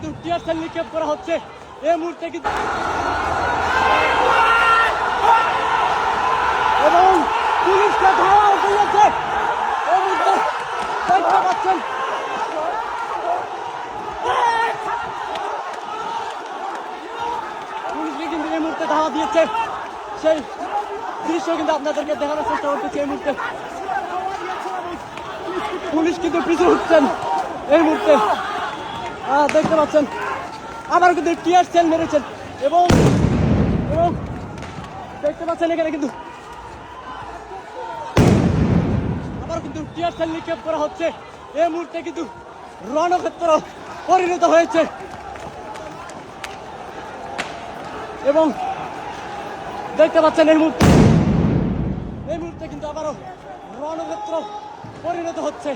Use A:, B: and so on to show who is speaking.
A: কিন্তু tear shell নিক্ষেপ করা হচ্ছে এই মুহূর্তে কিন্তু, এবং পুলিশকে ধাওয়া দিয়েছে এই মুহূর্তে দেখতে পাচ্ছেন। পুলিশকে কিন্তু এই মুহূর্তে ধাওয়া দিয়েছে, সেই দৃশ্য কিন্তু আপনাদেরকে দেখানোর চেষ্টা করতেছি। এই মুহূর্তে পুলিশ কিন্তু পিছু উঠছেন এই মুহূর্তে, দেখতে পাচ্ছেন। আবার কিন্তু টিয়ার সেল মেরেছেন এবং দেখতে পাচ্ছেন এখানে কিন্তু আবার কিন্তু টিয়ার সেল নিক্ষেপ করা হচ্ছে এই মুহূর্তে কিন্তু রণক্ষেত্র পরিণত হয়েছে এবং দেখতে পাচ্ছেন এই মুহূর্তে কিন্তু আবারও রণক্ষেত্র পরিণত হচ্ছে।